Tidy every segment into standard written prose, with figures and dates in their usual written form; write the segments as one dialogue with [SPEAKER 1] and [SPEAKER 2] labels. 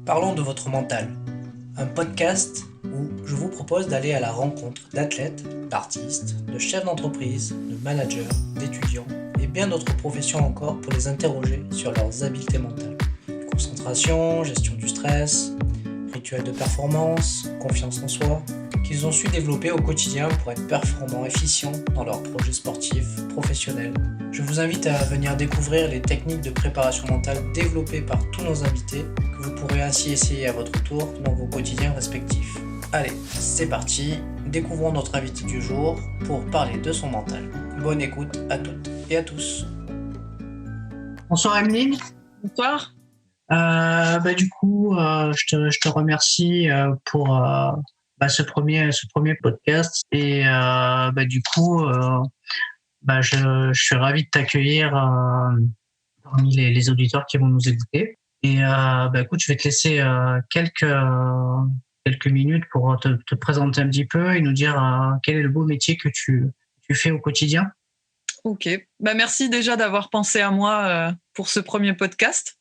[SPEAKER 1] Parlons de votre mental, un podcast où je vous propose d'aller à la rencontre d'athlètes, d'artistes, de chefs d'entreprise, de managers, d'étudiants et bien d'autres professions encore pour les interroger sur leurs habiletés mentales. Concentration, gestion du stress, rituels de performance, confiance en soi, qu'ils ont su développer au quotidien pour être performants, efficients dans leurs projets sportifs, professionnels. Je vous invite à venir découvrir les techniques de préparation mentale développées par tous nos invités que vous pourrez ainsi essayer à votre tour dans vos quotidiens respectifs. Allez, c'est parti, découvrons notre invité du jour pour parler de son mental. Bonne écoute à toutes et à tous. Bonsoir Emeline.
[SPEAKER 2] Bonsoir.
[SPEAKER 1] Je te remercie pour ce premier podcast et je suis ravi de t'accueillir parmi les auditeurs qui vont nous écouter. Et écoute, je vais te laisser quelques minutes pour te présenter un petit peu et nous dire quel est le beau métier que tu fais au quotidien.
[SPEAKER 2] Ok. Merci déjà d'avoir pensé à moi pour ce premier podcast.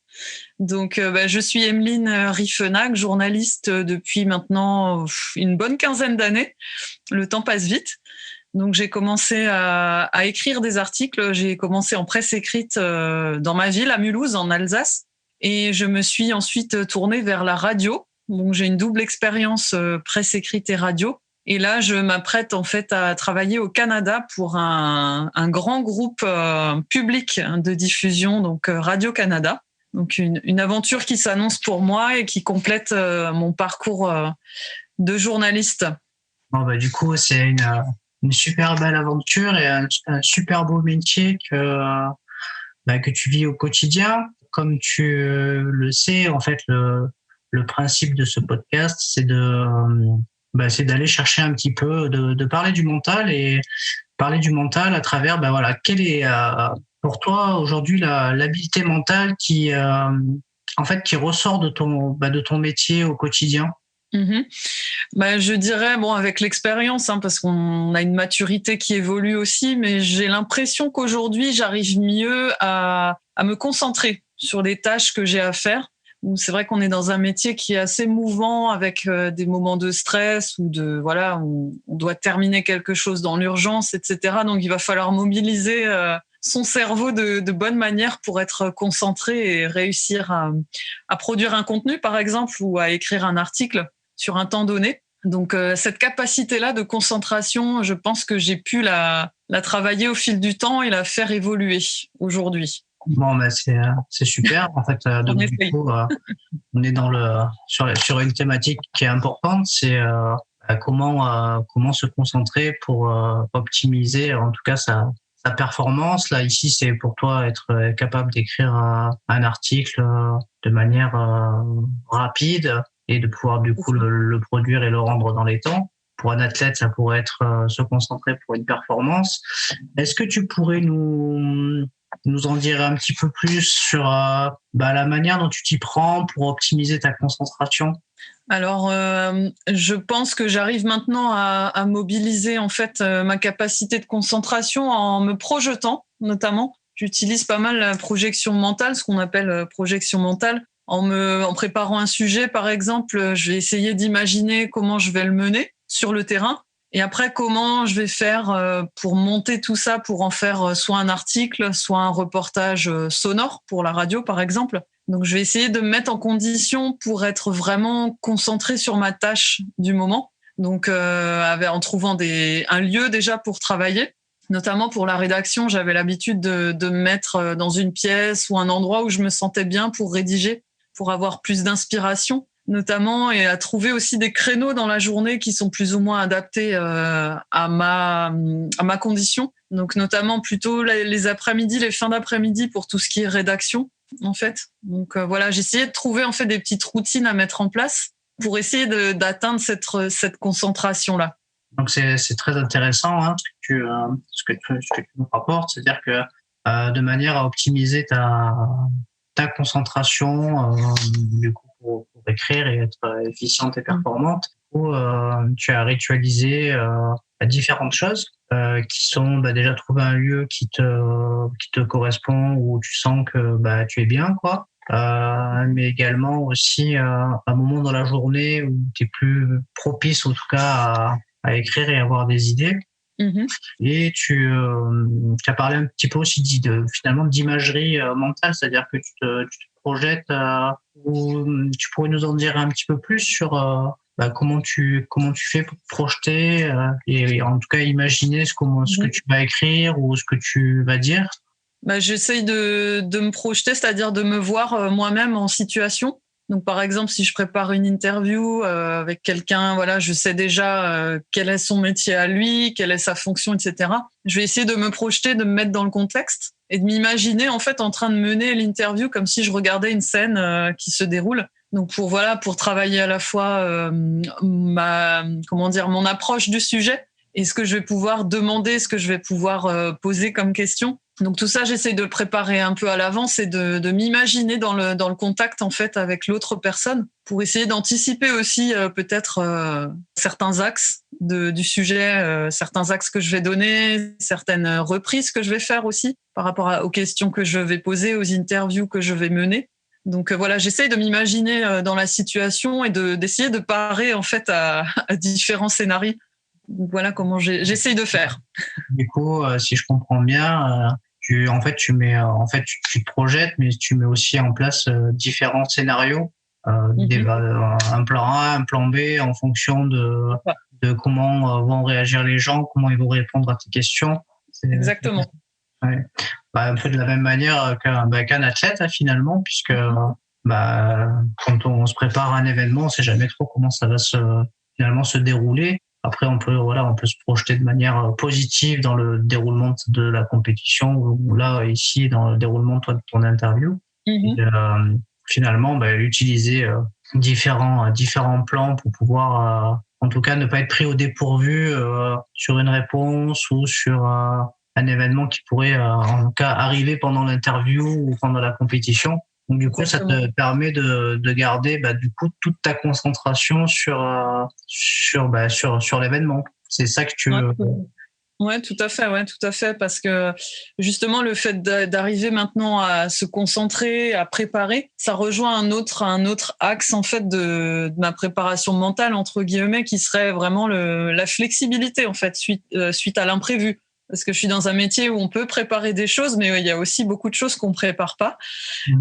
[SPEAKER 2] Donc, je suis Emeline Riffenach, journaliste depuis maintenant une bonne quinzaine d'années. Le temps passe vite. Donc, j'ai commencé à écrire des articles. J'ai commencé en presse écrite dans ma ville, à Mulhouse, en Alsace. Et je me suis ensuite tournée vers la radio. Donc, j'ai une double expérience presse écrite et radio. Et là, je m'apprête en fait à travailler au Canada pour un grand groupe public de diffusion, donc Radio-Canada. Donc, une aventure qui s'annonce pour moi et qui complète mon parcours de journaliste.
[SPEAKER 1] Du coup, c'est une super belle aventure et un super beau métier que tu vis au quotidien. Comme tu le sais, en fait, le principe de ce podcast, c'est d'aller chercher un petit peu, de parler du mental et parler du mental à travers, quelle est pour toi aujourd'hui l'habileté mentale qui ressort de ton métier au quotidien.
[SPEAKER 2] Je dirais, avec l'expérience, parce qu'on a une maturité qui évolue aussi, mais j'ai l'impression qu'aujourd'hui, j'arrive mieux à me concentrer sur les tâches que j'ai à faire. C'est vrai qu'on est dans un métier qui est assez mouvant avec des moments de stress ou on doit terminer quelque chose dans l'urgence, etc. Donc, il va falloir mobiliser son cerveau de bonne manière pour être concentré et réussir à produire un contenu, par exemple, ou à écrire un article sur un temps donné. Donc, cette capacité-là de concentration, je pense que j'ai pu la travailler au fil du temps et la faire évoluer aujourd'hui.
[SPEAKER 1] C'est super. En fait, on est sur une thématique qui est importante, c'est comment se concentrer pour optimiser, en tout cas, sa performance. Là, ici, c'est pour toi être capable d'écrire un article de manière rapide et de pouvoir du coup le produire et le rendre dans les temps. Pour un athlète, ça pourrait être se concentrer pour une performance. Est-ce que tu pourrais nous en dire un petit peu plus sur la manière dont tu t'y prends pour optimiser ta concentration?
[SPEAKER 2] Alors, je pense que j'arrive maintenant à mobiliser en fait ma capacité de concentration en me projetant, notamment. J'utilise pas mal la projection mentale, ce qu'on appelle projection mentale. En préparant un sujet, par exemple, je vais essayer d'imaginer comment je vais le mener sur le terrain. Et après, comment je vais faire pour monter tout ça, pour en faire soit un article, soit un reportage sonore pour la radio, par exemple. Donc, je vais essayer de me mettre en condition pour être vraiment concentrée sur ma tâche du moment. Donc, en trouvant un lieu déjà pour travailler. Notamment pour la rédaction, j'avais l'habitude de me mettre dans une pièce ou un endroit où je me sentais bien pour rédiger, pour avoir plus d'inspiration, notamment, et à trouver aussi des créneaux dans la journée qui sont plus ou moins adaptés à ma condition. Donc, notamment plutôt les après-midi, les fins d'après-midi pour tout ce qui est rédaction, en fait. Donc, j'ai essayé de trouver en fait des petites routines à mettre en place pour essayer d'atteindre cette concentration-là.
[SPEAKER 1] Donc, c'est très intéressant ce que tu nous rapportes, c'est-à-dire que de manière à optimiser ta concentration, du coup, pour écrire et être efficiente et performante, tu as ritualisé différentes choses qui sont déjà trouver un lieu qui te correspond, où tu sens que tu es bien, quoi.
[SPEAKER 3] mais également aussi un moment dans la journée où tu es plus propice, en tout cas, à écrire et avoir des idées.
[SPEAKER 2] Mhm.
[SPEAKER 3] Et tu as parlé un petit peu aussi finalement d'imagerie mentale, c'est-à-dire que tu te projettes, ou tu pourrais nous en dire un petit peu plus sur comment tu fais pour te projeter et en tout cas imaginer ce que tu vas écrire ou ce que tu vas dire.
[SPEAKER 2] J'essaye de me projeter, c'est-à-dire de me voir moi-même en situation. Donc, par exemple, si je prépare une interview avec quelqu'un, voilà, je sais déjà quel est son métier à lui, quelle est sa fonction, etc. Je vais essayer de me projeter, de me mettre dans le contexte et de m'imaginer en fait en train de mener l'interview comme si je regardais une scène qui se déroule. Donc pour travailler à la fois mon approche du sujet et ce que je vais pouvoir demander, ce que je vais pouvoir poser comme question. Donc tout ça, j'essaie de le préparer un peu à l'avance et de m'imaginer dans le contact en fait avec l'autre personne pour essayer d'anticiper aussi peut-être certains axes du sujet, certains axes que je vais donner, certaines reprises que je vais faire aussi par rapport aux questions que je vais poser, aux interviews que je vais mener. Donc voilà, j'essaie de m'imaginer dans la situation et d'essayer de parer en fait à différents scénarios. Donc voilà comment j'essaye de faire.
[SPEAKER 3] Du coup, si je comprends bien, tu te projettes, mais tu mets aussi en place différents scénarios, un plan A, un plan B, en fonction de comment vont réagir les gens, comment ils vont répondre à tes questions.
[SPEAKER 2] Exactement.
[SPEAKER 3] Ouais. Un peu de la même manière qu'un athlète finalement, puisque quand on se prépare à un événement, on ne sait jamais trop comment ça va finalement se dérouler. Après, on peut se projeter de manière positive dans le déroulement de la compétition, ou là, ici, dans le déroulement de ton interview. Et, finalement, utiliser différents plans pour pouvoir, en tout cas, ne pas être pris au dépourvu sur une réponse ou sur un événement qui pourrait, en tout cas, arriver pendant l'interview ou pendant la compétition. Donc, du coup, ça te permet de garder, du coup, toute ta concentration sur l'événement. C'est ça que tu veux.
[SPEAKER 2] Ouais, tout à fait, parce que justement le fait d'arriver maintenant à se concentrer, à préparer, ça rejoint un autre axe en fait de ma préparation mentale entre guillemets, qui serait vraiment la flexibilité en fait suite à l'imprévu. Parce que je suis dans un métier où on peut préparer des choses, mais il y a aussi beaucoup de choses qu'on prépare pas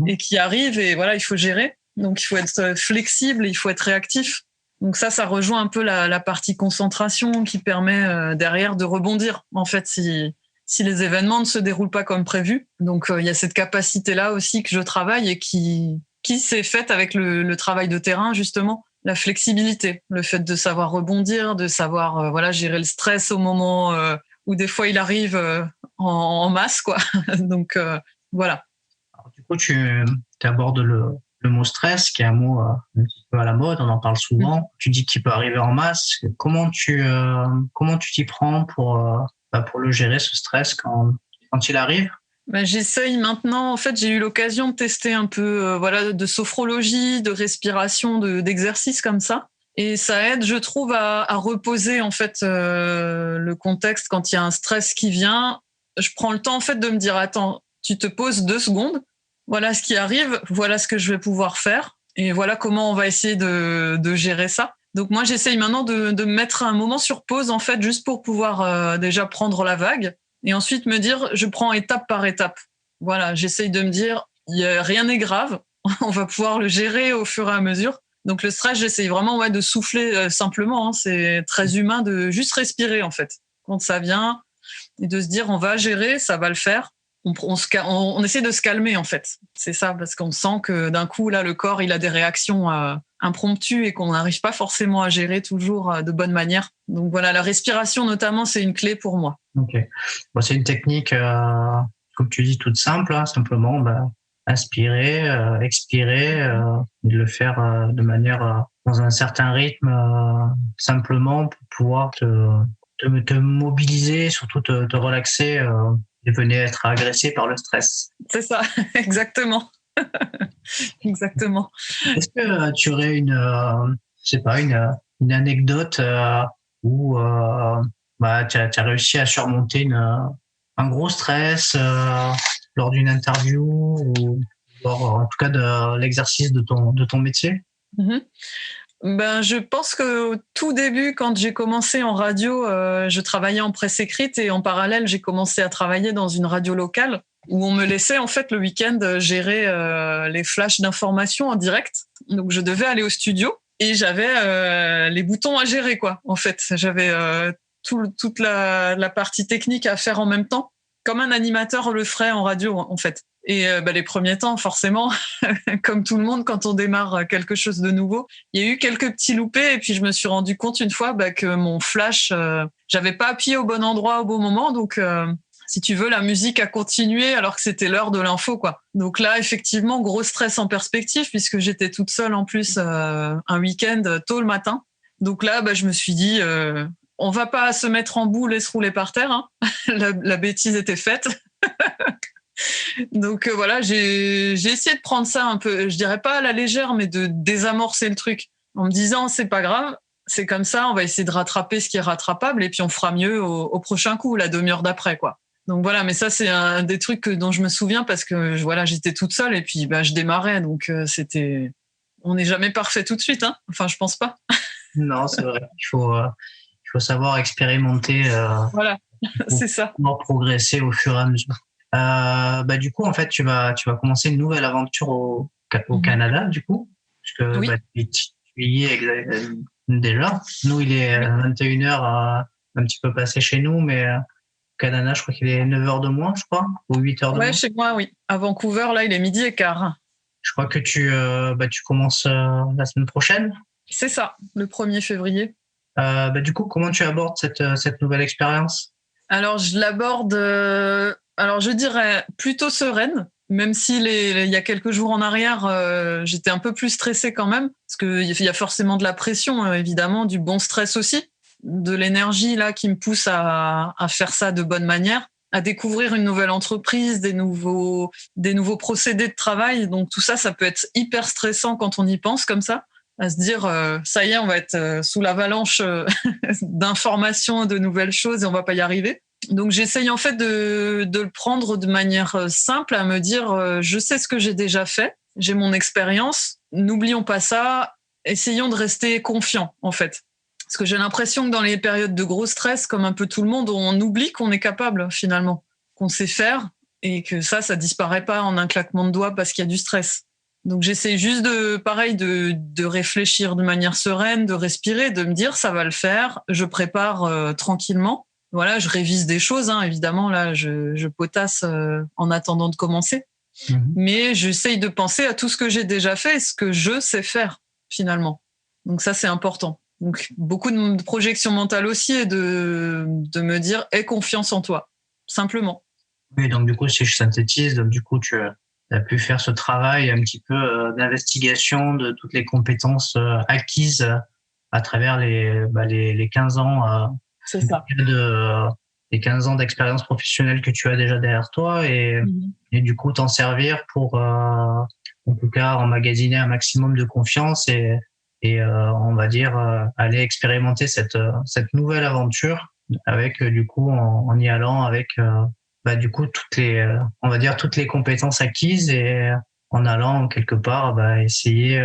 [SPEAKER 2] et qui arrivent, et voilà, il faut gérer. Donc il faut être flexible, il faut être réactif. Donc ça rejoint un peu la partie concentration qui permet derrière de rebondir, en fait, si les événements ne se déroulent pas comme prévu. Donc il y a cette capacité-là aussi que je travaille et qui s'est faite avec le travail de terrain, justement. La flexibilité, le fait de savoir rebondir, de savoir gérer le stress au moment où des fois il arrive en masse, quoi. Donc voilà.
[SPEAKER 3] Alors, du coup, tu abordes le mot stress, qui est un mot un petit peu à la mode, on en parle souvent. Tu dis qu'il peut arriver en masse. Comment tu t'y prends pour le gérer, ce stress, quand il arrive?
[SPEAKER 2] J'essaye maintenant. En fait, j'ai eu l'occasion de tester un peu de sophrologie, de respiration, d'exercices comme ça. Et ça aide, je trouve, à reposer en fait le contexte quand il y a un stress qui vient. Je prends le temps en fait de me dire attends, tu te poses 2 secondes. Voilà ce qui arrive, voilà ce que je vais pouvoir faire, et voilà comment on va essayer de gérer ça. Donc moi, j'essaye maintenant de me mettre un moment sur pause en fait, juste pour pouvoir déjà prendre la vague, et ensuite me dire je prends étape par étape. Voilà, j'essaye de me dire rien n'est grave, on va pouvoir le gérer au fur et à mesure. Donc le stress, j'essaye vraiment de souffler simplement, hein. C'est très humain de juste respirer en fait quand ça vient, et de se dire on va gérer, ça va le faire. On essaie de se calmer en fait. C'est ça, parce qu'on sent que d'un coup là le corps il a des réactions impromptues et qu'on n'arrive pas forcément à gérer toujours de bonne manière. Donc voilà, la respiration notamment, c'est une clé pour moi.
[SPEAKER 3] Ok. C'est une technique, comme tu dis, toute simple, hein, simplement inspirer, expirer, et de le faire de manière dans un certain rythme, simplement pour pouvoir te mobiliser, surtout te relaxer, et venir être agressé par le stress.
[SPEAKER 2] C'est ça, exactement. Exactement.
[SPEAKER 3] Est-ce que tu aurais une anecdote où tu as réussi à surmonter un gros stress lors d'une interview, ou en tout cas de l'exercice de ton métier?
[SPEAKER 2] Ben, je pense qu'au tout début, quand j'ai commencé en radio, je travaillais en presse écrite et en parallèle, j'ai commencé à travailler dans une radio locale où on me laissait en fait le week-end gérer les flashs d'informations en direct. Donc je devais aller au studio et j'avais les boutons à gérer quoi. En fait, j'avais toute la partie technique à faire en même temps, comme un animateur le ferait en radio en fait. Et les premiers temps, forcément, comme tout le monde, quand on démarre quelque chose de nouveau, il y a eu quelques petits loupés et puis je me suis rendu compte une fois que mon flash, j'avais pas appuyé au bon endroit au bon moment, donc si tu veux, la musique a continué alors que c'était l'heure de l'info, quoi. Donc là, effectivement, gros stress en perspective puisque j'étais toute seule en plus un week-end tôt le matin. Donc là, je me suis dit, on va pas se mettre en boule et se rouler par terre. Hein. La bêtise était faite. Donc voilà, j'ai essayé de prendre ça un peu, je dirais pas à la légère, mais de désamorcer le truc en me disant c'est pas grave, c'est comme ça, on va essayer de rattraper ce qui est rattrapable et puis on fera mieux au prochain coup, la demi-heure d'après, quoi. Donc voilà, mais ça c'est un des trucs dont je me souviens parce que voilà, j'étais toute seule et puis je démarrais, donc on n'est jamais parfait tout de suite, hein. Enfin, je pense pas.
[SPEAKER 3] Non, c'est vrai. Il faut savoir expérimenter.
[SPEAKER 2] Voilà, c'est ça.
[SPEAKER 3] Pour progresser au fur et à mesure. Du coup, en fait, tu vas commencer une nouvelle aventure au Canada, du coup, puisque
[SPEAKER 2] oui.
[SPEAKER 3] Tu y es déjà. Nous, il est 21h, un petit peu passé chez nous, mais au Canada, je crois qu'il est 9h de moins, je crois, ou 8h de moins.
[SPEAKER 2] Ouais, chez moi, oui. À Vancouver, là, il est 12h15.
[SPEAKER 3] Je crois que tu commences la semaine prochaine.
[SPEAKER 2] C'est ça, le 1er février.
[SPEAKER 3] Du coup, comment tu abordes cette nouvelle expérience?
[SPEAKER 2] Alors, je l'aborde, je dirais plutôt sereine, même s'il y a quelques jours en arrière, j'étais un peu plus stressée quand même, parce qu'il y a forcément de la pression, évidemment, du bon stress aussi, de l'énergie là qui me pousse à faire ça de bonne manière, à découvrir une nouvelle entreprise, des nouveaux procédés de travail. Donc tout ça, ça peut être hyper stressant quand on y pense comme ça, à se dire ça y est, on va être sous l'avalanche d'informations, de nouvelles choses et on va pas y arriver. Donc j'essaye en fait de le prendre de manière simple, à me dire je sais ce que j'ai déjà fait, j'ai mon expérience, n'oublions pas ça, essayons de rester confiants en fait. Parce que j'ai l'impression que dans les périodes de gros stress, comme un peu tout le monde, on oublie qu'on est capable finalement, qu'on sait faire et que ça disparaît pas en un claquement de doigts parce qu'il y a du stress. Donc j'essaie juste de réfléchir de manière sereine, de respirer, de me dire ça va le faire, je prépare tranquillement. Voilà, je révise des choses, hein, évidemment, là, je potasse en attendant de commencer. Mais j'essaye de penser à tout ce que j'ai déjà fait et ce que je sais faire, finalement. Donc ça, c'est important. Donc beaucoup de projection mentale aussi et de me dire « aie confiance en toi », simplement.
[SPEAKER 3] Oui, donc du coup, si je synthétise, donc, du coup, tu as pu faire ce travail un petit peu d'investigation de toutes les compétences acquises à travers les 15 ans
[SPEAKER 2] c'est ça.
[SPEAKER 3] Les 15 ans d'expérience professionnelle que tu as déjà derrière toi et du coup t'en servir pour en tout cas emmagasiner un maximum de confiance et on va dire aller expérimenter cette nouvelle aventure avec du coup en y allant avec du coup toutes les compétences acquises et en allant quelque part essayer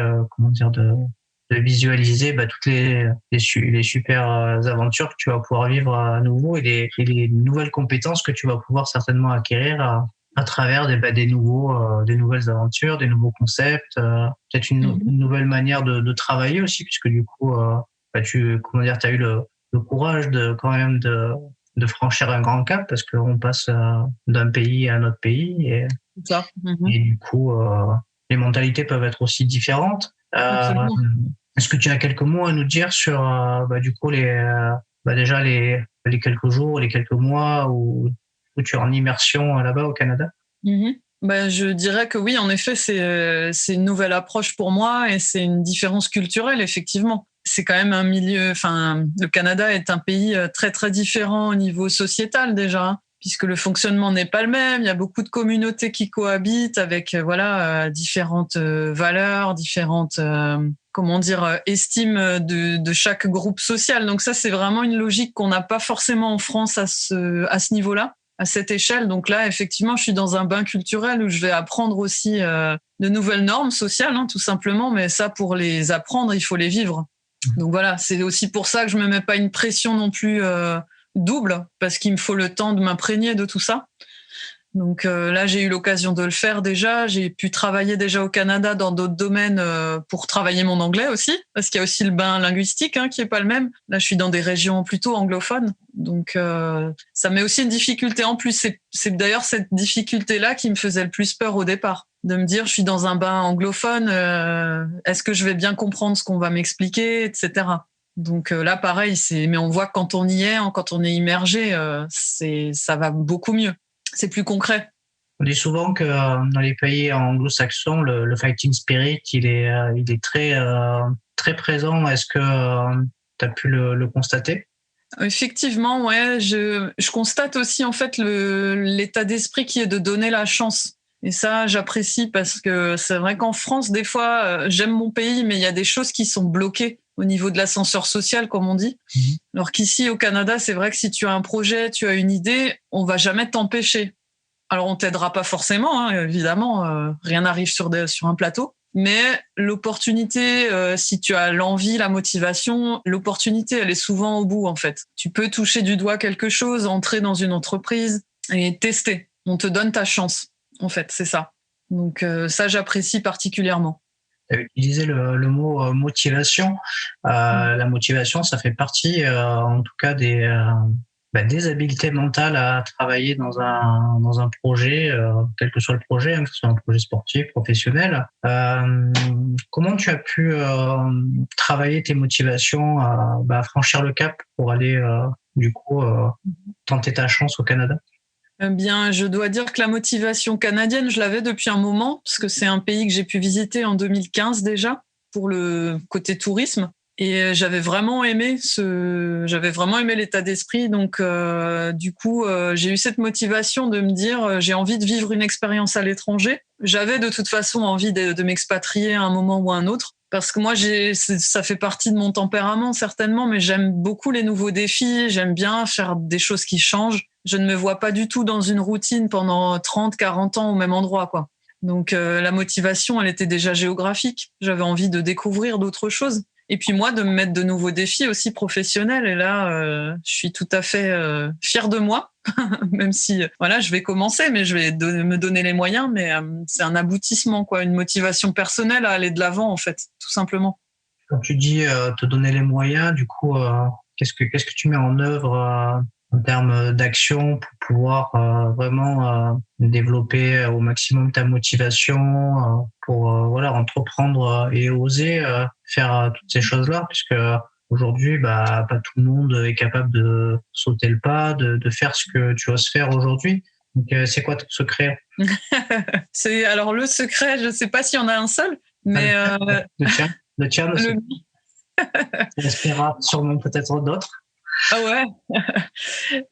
[SPEAKER 3] de visualiser toutes les super aventures que tu vas pouvoir vivre à nouveau et les nouvelles compétences que tu vas pouvoir certainement acquérir à travers des nouvelles aventures, des nouveaux concepts, peut-être une nouvelle manière de travailler aussi, puisque du coup tu as eu le courage de franchir un grand cap parce qu'on passe d'un pays à un autre pays et du coup les mentalités peuvent être aussi différentes. Est-ce que tu as quelques mots à nous dire sur du coup déjà les quelques jours, les quelques mois où tu es en immersion là-bas au Canada?
[SPEAKER 2] Je dirais que oui, en effet, c'est une nouvelle approche pour moi et c'est une différence culturelle, effectivement. C'est quand même un milieu, le Canada est un pays très, très différent au niveau sociétal déjà, hein, puisque le fonctionnement n'est pas le même. Il y a beaucoup de communautés qui cohabitent avec différentes valeurs, différentes estime de chaque groupe social. Donc ça, c'est vraiment une logique qu'on n'a pas forcément en France à ce niveau-là, à cette échelle. Donc là, effectivement, je suis dans un bain culturel où je vais apprendre aussi de nouvelles normes sociales, hein, tout simplement. Mais ça, pour les apprendre, il faut les vivre. Donc voilà, c'est aussi pour ça que je me mets pas une pression non plus double, parce qu'il me faut le temps de m'imprégner de tout ça. Donc là, j'ai eu l'occasion de le faire déjà. J'ai pu travailler déjà au Canada dans d'autres domaines pour travailler mon anglais aussi, parce qu'il y a aussi le bain linguistique qui est pas le même. Là, je suis dans des régions plutôt anglophones, donc ça met aussi une difficulté en plus. C'est d'ailleurs cette difficulté-là qui me faisait le plus peur au départ, de me dire je suis dans un bain anglophone, est-ce que je vais bien comprendre ce qu'on va m'expliquer, etc. Donc là, pareil, mais on voit que quand on y est, quand on est immergé, ça va beaucoup mieux. C'est plus concret.
[SPEAKER 3] On dit souvent que dans les pays anglo-saxons, le fighting spirit, il est très présent. Est-ce que tu as pu le constater?
[SPEAKER 2] Effectivement, ouais. Je constate aussi en fait l'état d'esprit qui est de donner la chance. Et ça, j'apprécie parce que c'est vrai qu'en France, des fois, j'aime mon pays, mais il y a des choses qui sont bloquées au niveau de l'ascenseur social, comme on dit. Alors qu'ici, au Canada, c'est vrai que si tu as un projet, tu as une idée, on va jamais t'empêcher. Alors, on t'aidera pas forcément, évidemment, rien n'arrive sur un plateau. Mais l'opportunité, si tu as l'envie, la motivation, l'opportunité, elle est souvent au bout, en fait. Tu peux toucher du doigt quelque chose, entrer dans une entreprise et tester. On te donne ta chance, en fait, c'est ça. Donc ça, j'apprécie particulièrement.
[SPEAKER 3] Tu as utilisé le mot motivation. La motivation, ça fait partie, en tout cas, des habiletés mentales à travailler dans un projet, quel que soit le projet, que ce soit un projet sportif, professionnel. Comment tu as pu travailler tes motivations à franchir le cap pour aller, tenter ta chance au Canada?
[SPEAKER 2] Eh bien, je dois dire que la motivation canadienne, je l'avais depuis un moment, parce que c'est un pays que j'ai pu visiter en 2015 déjà, pour le côté tourisme. Et j'avais vraiment aimé l'état d'esprit. Donc, du coup, j'ai eu cette motivation de me dire, j'ai envie de vivre une expérience à l'étranger. J'avais de toute façon envie de m'expatrier à un moment ou à un autre. Parce que moi, ça fait partie de mon tempérament, certainement, mais j'aime beaucoup les nouveaux défis. J'aime bien faire des choses qui changent. Je ne me vois pas du tout dans une routine pendant 30, 40 ans au même endroit, quoi. Donc, la motivation, elle était déjà géographique. J'avais envie de découvrir d'autres choses. Et puis moi, de me mettre de nouveaux défis aussi professionnels. Et là, je suis tout à fait fière de moi, même si je vais commencer, mais je vais me donner les moyens. Mais c'est un aboutissement, quoi, une motivation personnelle à aller de l'avant, en fait, tout simplement.
[SPEAKER 3] Quand tu dis te donner les moyens, du coup, qu'est-ce que tu mets en œuvre en termes d'action pour pouvoir vraiment développer au maximum ta motivation pour entreprendre et oser faire toutes ces choses-là, puisque aujourd'hui, pas tout le monde est capable de sauter le pas, de faire ce que tu oses faire aujourd'hui. Donc, c'est quoi ton secret?
[SPEAKER 2] Alors le secret, je ne sais pas s'il y en a un seul, mais
[SPEAKER 3] le tien, ça inspirera sûrement peut-être d'autres.
[SPEAKER 2] Ah ouais.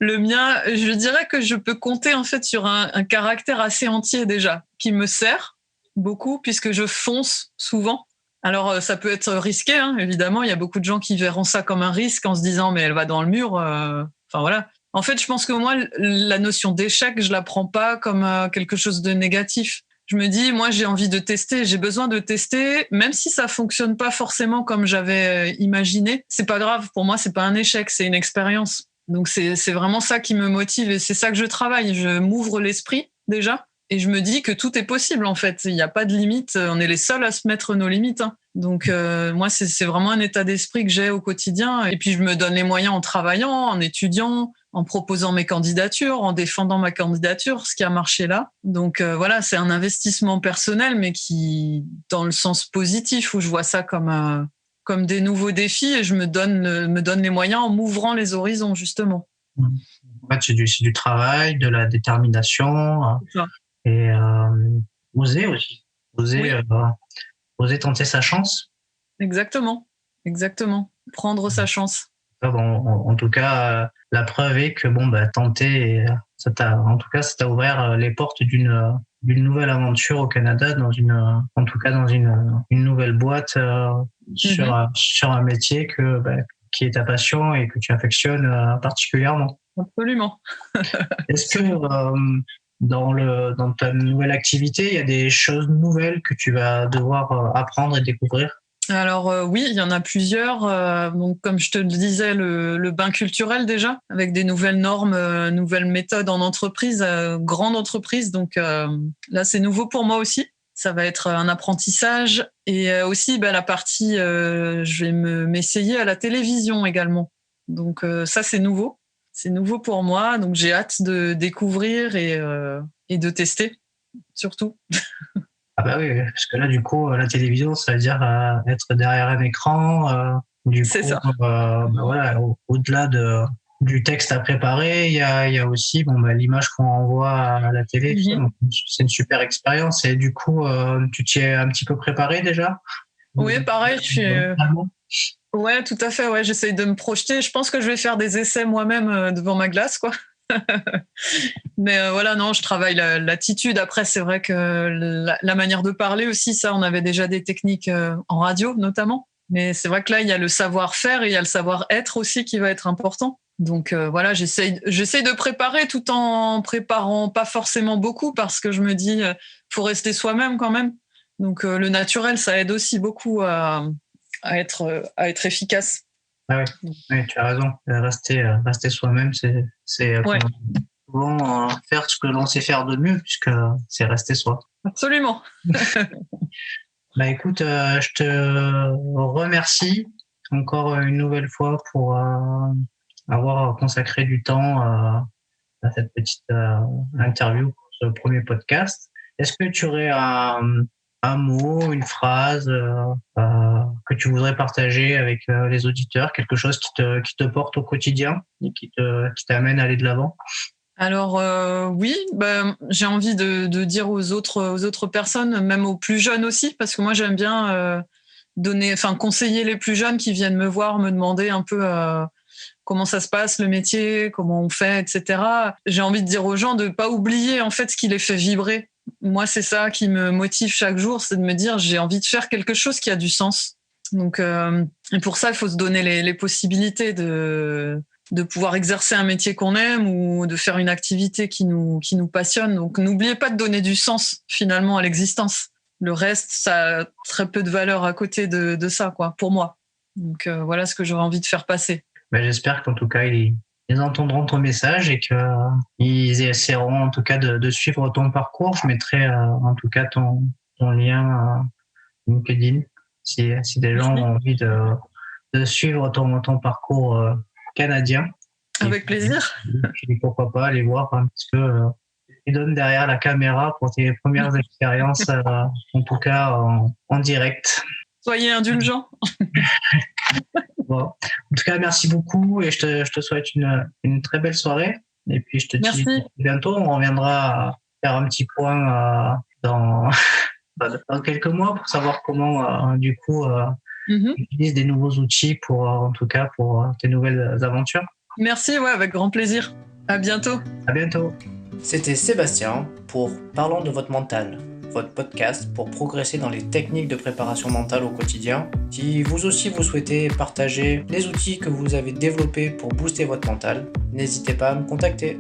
[SPEAKER 2] Le mien, je dirais que je peux compter en fait sur un caractère assez entier déjà, qui me sert beaucoup puisque je fonce souvent. Alors ça peut être risqué, évidemment. Il y a beaucoup de gens qui verront ça comme un risque en se disant mais elle va dans le mur. Enfin voilà. En fait, je pense que moi, la notion d'échec, je la prends pas comme quelque chose de négatif. Je me dis, moi, j'ai envie de tester, j'ai besoin de tester, même si ça fonctionne pas forcément comme j'avais imaginé. C'est pas grave. Pour moi, c'est pas un échec, c'est une expérience. Donc, c'est vraiment ça qui me motive et c'est ça que je travaille. Je m'ouvre l'esprit, déjà. Et je me dis que tout est possible, en fait. Il n'y a pas de limite. On est les seuls à se mettre nos limites. Donc, moi, c'est vraiment un état d'esprit que j'ai au quotidien. Et puis, je me donne les moyens en travaillant, en étudiant, en proposant mes candidatures, en défendant ma candidature, ce qui a marché là. Donc, c'est un investissement personnel, mais qui, dans le sens positif, où je vois ça comme des nouveaux défis et je me donne les moyens en m'ouvrant les horizons, justement.
[SPEAKER 3] En fait, c'est du travail, de la détermination et oser aussi. Oser tenter sa chance.
[SPEAKER 2] Exactement. Prendre sa chance.
[SPEAKER 3] En tout cas, la preuve est que tenter, ça t'a ouvert les portes d'une nouvelle aventure au Canada, dans une nouvelle boîte sur un métier qui est ta passion et que tu affectionnes particulièrement.
[SPEAKER 2] Absolument.
[SPEAKER 3] Est-ce que dans ta nouvelle activité, il y a des choses nouvelles que tu vas devoir apprendre et découvrir?
[SPEAKER 2] Alors oui, il y en a plusieurs. Donc comme je te le disais, le bain culturel déjà, avec des nouvelles normes, nouvelles méthodes en entreprise, grande entreprise. Donc là, c'est nouveau pour moi aussi. Ça va être un apprentissage et aussi la partie, je vais m'essayer à la télévision également. Donc ça, c'est nouveau. C'est nouveau pour moi. Donc j'ai hâte de découvrir et de tester, surtout.
[SPEAKER 3] Ah bah oui, parce que là, du coup, la télévision, ça veut dire être derrière un écran.
[SPEAKER 2] C'est ça.
[SPEAKER 3] Voilà, au-delà du texte à préparer, il y a aussi l'image qu'on envoie à la télé.
[SPEAKER 2] Mhm.
[SPEAKER 3] Donc, c'est une super expérience. Et du coup, tu t'y es un petit peu préparé déjà?
[SPEAKER 2] Oui, pareil. Ouais, tout à fait. Ouais, j'essaye de me projeter. Je pense que je vais faire des essais moi-même devant ma glace, quoi. Mais voilà, non, je travaille l'attitude. Après, c'est vrai que la manière de parler aussi, ça, on avait déjà des techniques en radio notamment. Mais c'est vrai que là, il y a le savoir-faire et il y a le savoir-être aussi qui va être important. Donc voilà, j'essaye de préparer tout en préparant pas forcément beaucoup parce que je me dis, faut rester soi-même quand même. Donc le naturel, ça aide aussi beaucoup à être efficace.
[SPEAKER 3] Ah ouais, tu as raison. Rester soi-même, c'est
[SPEAKER 2] Ouais.
[SPEAKER 3] souvent faire ce que l'on sait faire de mieux, puisque c'est rester soi.
[SPEAKER 2] Absolument.
[SPEAKER 3] Écoute, je te remercie encore une nouvelle fois pour avoir consacré du temps à cette petite interview pour ce premier podcast. Est-ce que tu aurais un mot, une phrase que tu voudrais partager avec les auditeurs, quelque chose qui te porte au quotidien et qui t'amène à aller de l'avant?
[SPEAKER 2] Alors oui, j'ai envie de dire aux autres personnes, même aux plus jeunes aussi, parce que moi j'aime bien conseiller les plus jeunes qui viennent me voir, me demander un peu comment ça se passe le métier, comment on fait, etc. J'ai envie de dire aux gens de pas oublier en fait ce qui les fait vibrer. Moi c'est ça qui me motive chaque jour, c'est de me dire j'ai envie de faire quelque chose qui a du sens. Donc et pour ça il faut se donner les possibilités de pouvoir exercer un métier qu'on aime ou de faire une activité qui nous passionne. Donc n'oubliez pas de donner du sens finalement à l'existence. Le reste, ça a très peu de valeur à côté de ça, quoi, pour moi. Donc voilà ce que j'aurais envie de faire passer.
[SPEAKER 3] J'espère qu'en tout cas, ils entendront ton message et qu'ils essaieront en tout cas de suivre ton parcours. Je mettrai en tout cas ton lien LinkedIn si des gens ont envie de suivre ton parcours canadien.
[SPEAKER 2] Avec plaisir.
[SPEAKER 3] Et pourquoi pas aller voir un petit peu tu donnes derrière la caméra pour tes premières expériences, en tout cas en direct.
[SPEAKER 2] Soyez indulgents.
[SPEAKER 3] Bon. En tout cas, merci beaucoup et je te souhaite une très belle soirée. Et puis, je te dis bientôt, on reviendra faire un petit point dans quelques mois pour savoir comment, du coup, tu utilises des nouveaux outils en tout cas, pour tes nouvelles aventures.
[SPEAKER 2] Merci, ouais, avec grand plaisir. À bientôt.
[SPEAKER 3] À bientôt.
[SPEAKER 1] C'était Sébastien pour Parlons de votre mental, votre podcast pour progresser dans les techniques de préparation mentale au quotidien. Si vous aussi vous souhaitez partager les outils que vous avez développés pour booster votre mental, n'hésitez pas à me contacter.